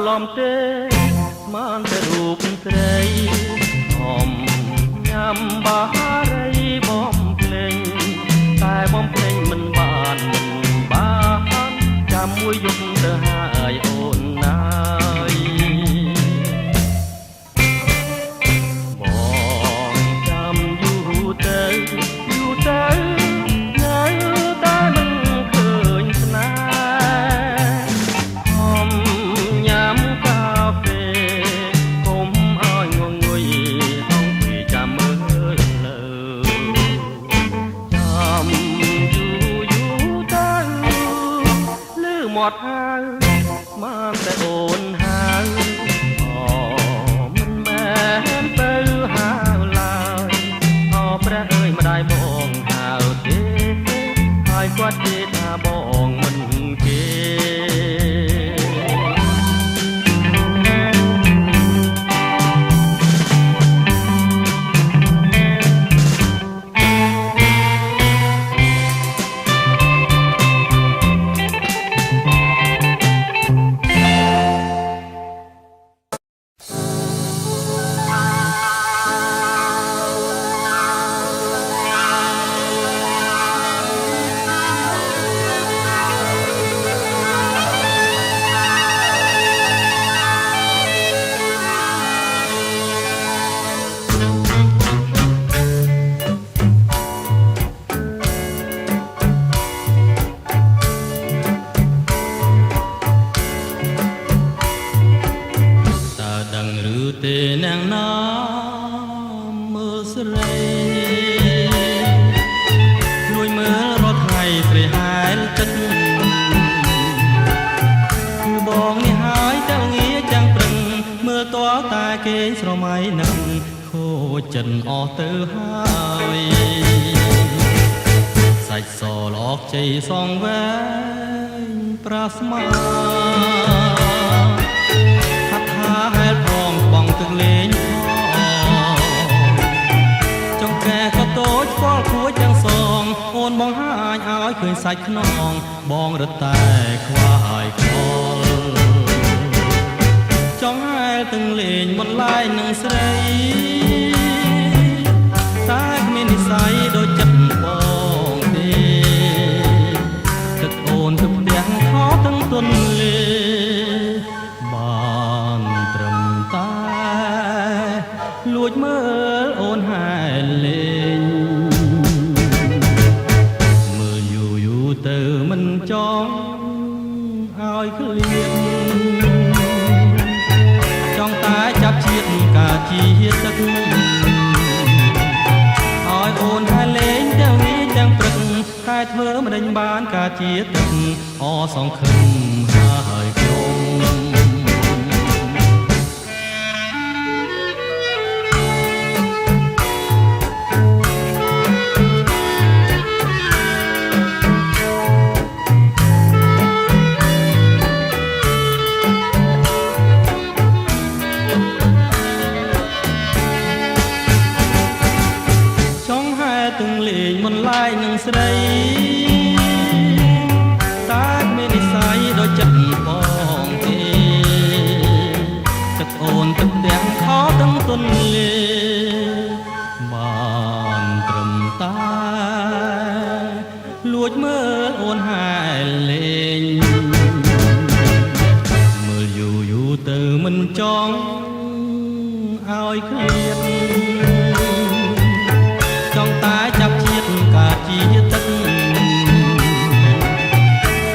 ឡំទេបានតែរូបស្រីអមញ៉ាំបារីបំភ្លេងតែបំភ្លេងមិនបានចាំមួយយប់ទៅហើយអូនណាយបងចាំយូរទៅនៅតែមិនឃើញស្នេហ៍អមញ៉ាំកាហ្វេកុំឲ្យងងុយហងពីចាំមើលលើចាំយូរទៅលឺមាត់ហៅបានតែអូនហៅមិនមែនទៅហៅឡើយព្រះអើយម្ដាយបងហៅទេហើយគាត់ទេថាបងមិនគេទេនាងណាមើលស្រីលួយមើលរាល់ថ្ងៃស្រីហែលទឹកគឺបងនេះហើយតែងារចាំងប្រឹងមើលតើតែគេស្រមៃនឹងខូចចិត្តអស់ទៅហើយសាច់សល្អកជ័យសងវែងប្រាស្មាហត់ថាហែលផងបងទឹកលេងចង្កែក៏តូចស្គាល់គួចទាំងសងអូនបងហាញឲ្យឃើញសាច់ខ្នងបងរត់តែខ្វាយខ្វល់ចង់ហែលទាំងលេងមិនឡាយនឹងស្រីតែគ្មាននិស្ស័យដូចចិត្តបងទេទឹកអូនទៅផ្ទះខោទាំងទន្លេបានត្រឹមតែលួចមើលអូនហែលលេងមើលយូរទៅមិនចង់ឲ្យឃ្លៀងចង់តែចាប់ជាតិការជាទឹកឲ្យអូនហែលលេងទាំងនេះទាំងព្រឹកតែធ្វើមិនដេញបានការជាទឹកអសងខឹមហើយខ្ញុំទាំងលេងមិនឡាយនឹងស្រីតែមាននិស្ស័យដូចចិត្តបងទេចិត្តអូនទឹកទាំងខោទាំងទន្លេបានត្រឹមតែលួចមើលអូនហែលលេងមើលយូរទៅមិនចង់ឲ្យឃ្លាតចង់តែចាប់ជាតិការជាទឹក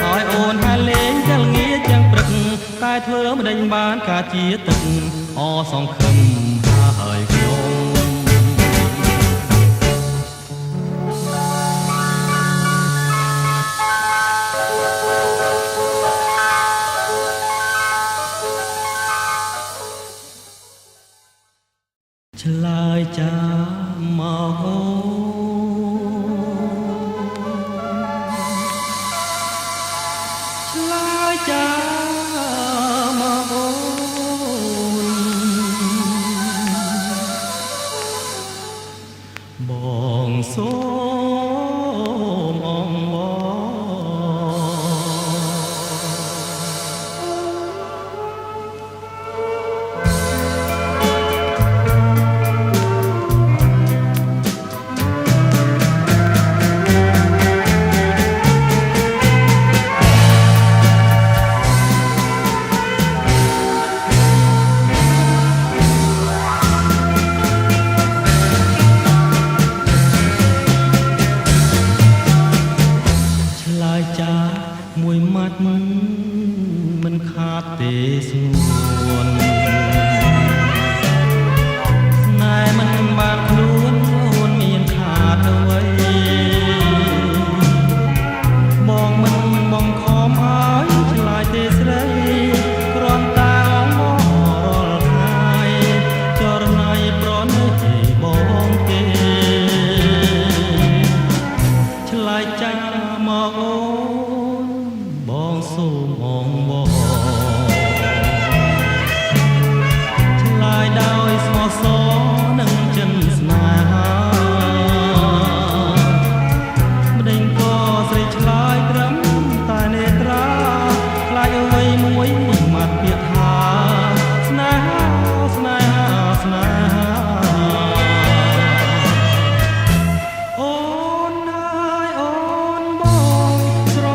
ឲ្យអូនហែលលេងទាំងងារទាំងព្រឹកតែធ្វើមិនដេញបានការជាទឹកអសងខឹមហើយខ្ញុំឆ្លើយចាំមកអូឆ្លើយចាំមកអូបងសូមអងបង មួយម៉ាត់មិនខាតទេស្ងួនស្នេហ៍មិនបានខ្លួនអូនមានខាតអ្វីបងមិនបងខំឲ្យឆ្លើយទេស្រីគ្រាន់តែអងមករាល់ថ្ងៃចរណៃប្រណិតបងទេឆ្លើយចាមកអូនបងសូមអងបងឆ្លើយដោយស្មោះសរនឹងចិនស្នេហាម្ដេចក៏ស្រីឆ្លើយត្រឹមតែនេត្រាខ្លាចអ្វីមួយម៉ាត់ពាក្យថាស្នេហាស្នេហាស្នេហាអូនហើយអូនបងស្រ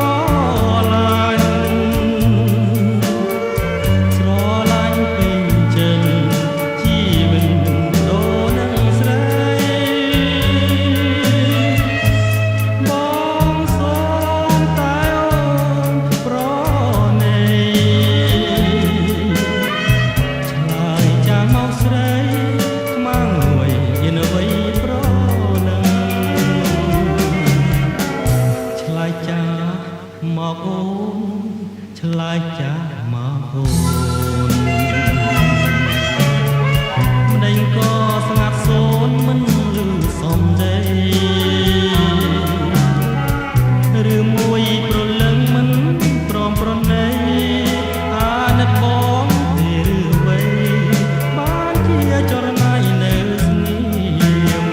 ឡាញ់ពេញចិនជីវិតដូរនឹងស្រីបងសូមតែអូនប្រណីឆ្លើយចាស់មកស្រីខ្មាំងមួយមានអ្វីប្រនឹងឆ្លើយចាស់មកអូនឆ្លើយចាស់មកអូនម្ដេចក៏ស្ងាត់សូនមិនឮសំដីឬមួយប្រលឹងមិនព្រមប្រណីអាណិតបងទេឬអ្វីបានជាចរណៃនៅស្ងៀម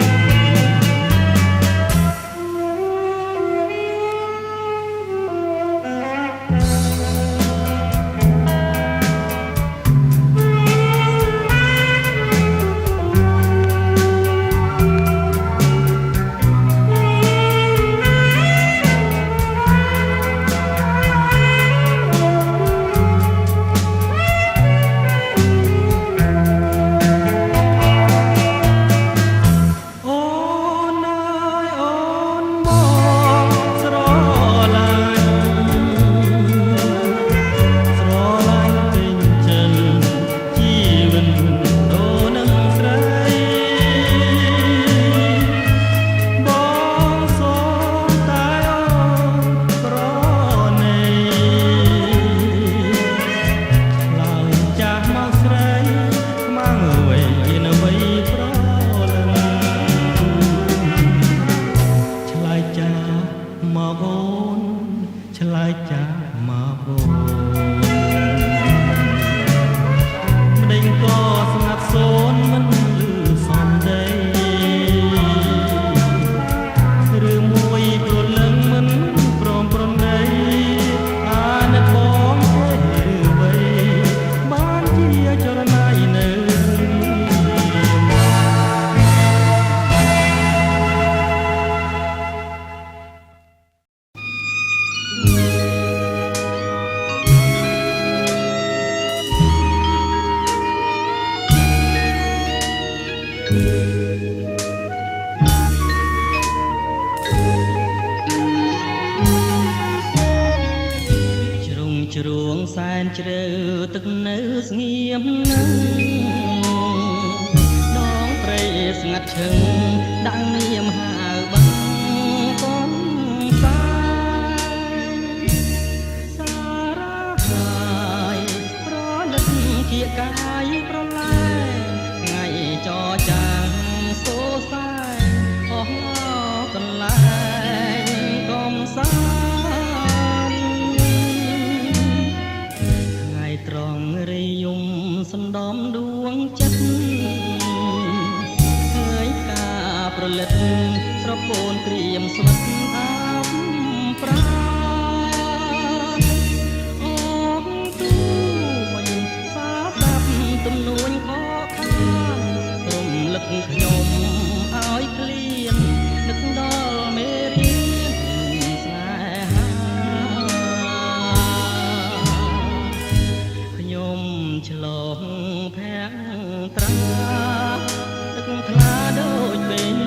អូនអើយអូនបងស្រឡាញ់ពេញចិនជីវិតដូរនឹងស្រីបងសូមតែអូនប្រណីឆ្លើយចាស់មកស្រីខ្មាំងអ្វីមានអ្វីប្រលឹងឆ្លើយចាស់មកអូនឆ្លើយចាស់មកអូនម្ដេចក៏ស្ងាត់សូនមិនឮសំដីឬមួយប្រលឹងមិនព្រមប្រណីអាណិតបងទេឬអ្វីបានជាចរណៃនៅជ្រុងជ្រួងសែនជ្រៅទឹកនៅស្ងៀមនឹងដងព្រៃស្ងាត់ឈឹងដាក់នាមហៅបងកូនសាសារ៉ាហើយប្រលឹកគៀកកាយប្រលែថ្ងៃចរចាងសូសែអស់កន្លែងកំសាន្តថ្ងៃត្រង់រីយំសណ្ដំដួងចិត្តឃើញការប្រលិតស្រពោនក្រៀមស្វិតអាប់ប្រាអូនទូវិញសាសាប់ទំនួញខកខានរំលឹកខ្ញុំឲ្យក្លៀននឹកដល់មេរៀនស្នេហាខ្ញុំឆ្លងភាំងត្រាទឹកថ្លាដូចពេញ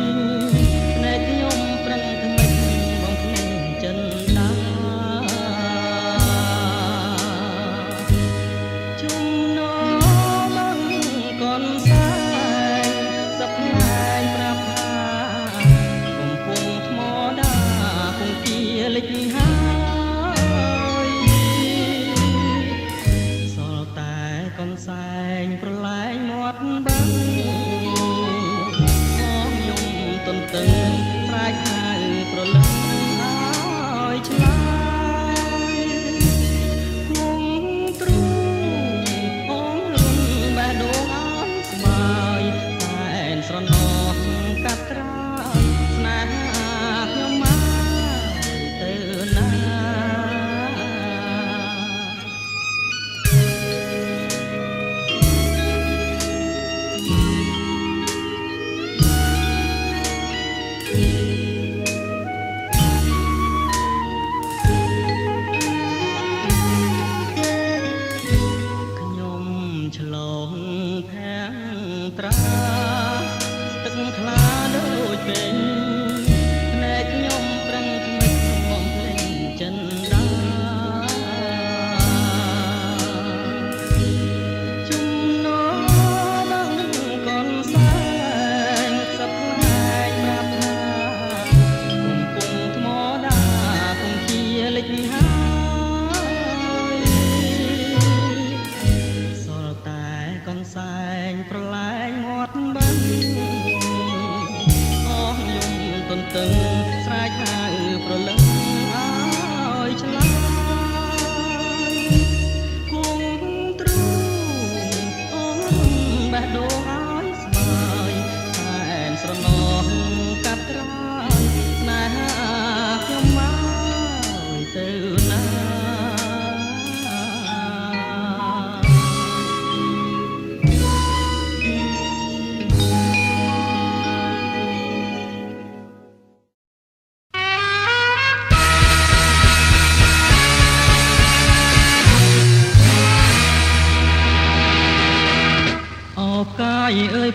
ភ្នែកខ្ញុំប្រឹងថ្មិច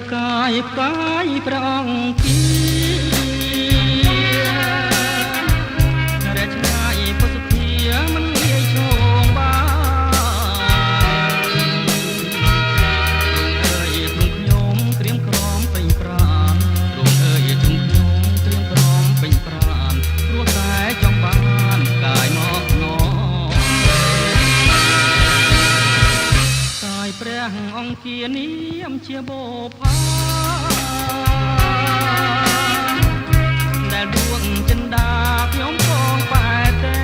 ផ្កាយផ្កាយព្រះអង្គគៀរែឆ្ងាយពុទ្ធធាមិនងាយឈងបានអើយទ្រង់ខ្ញុំក្រៀមក្រំពេញប្រាណទ្រង់អើយទ្រង់ខ្ញុំក្រៀមក្រំពេញប្រាណព្រោះតែចង់បានកាយមកណកាយព្រះអង្គជានាមជាបបាដែលដួងចិន្តាខ្ញុំផងបែទេ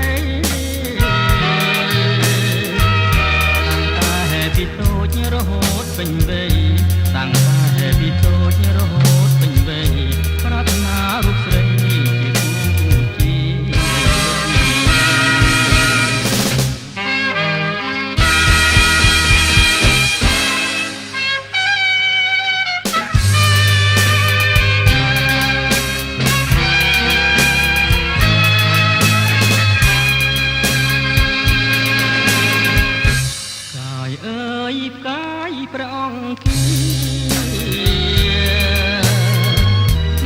តាំងតែពីតូចរហូតពេញវ័យតាំងតែពីតូចរហូតពេញវ័យប្រាថ្នារូបស្រីជាគូជាផ្កាយព្រះអង្គគៀ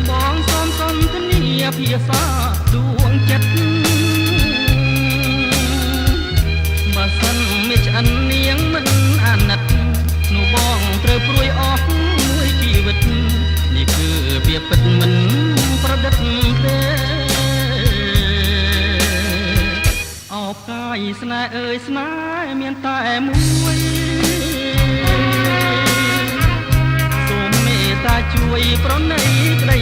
បងសូមសន្ទនាភាសាដួងចិត្តបើសិនមានឆ្អិននាងមិនអាណិតនោះបងត្រូវព្រួយអស់មួយជីវិតនេះគឺវាពិតមិនប្រឌិតទេអោបកាយស្នេហ៍អើយស្នេហ៍មានតែមួយជួយប្រណីក្តី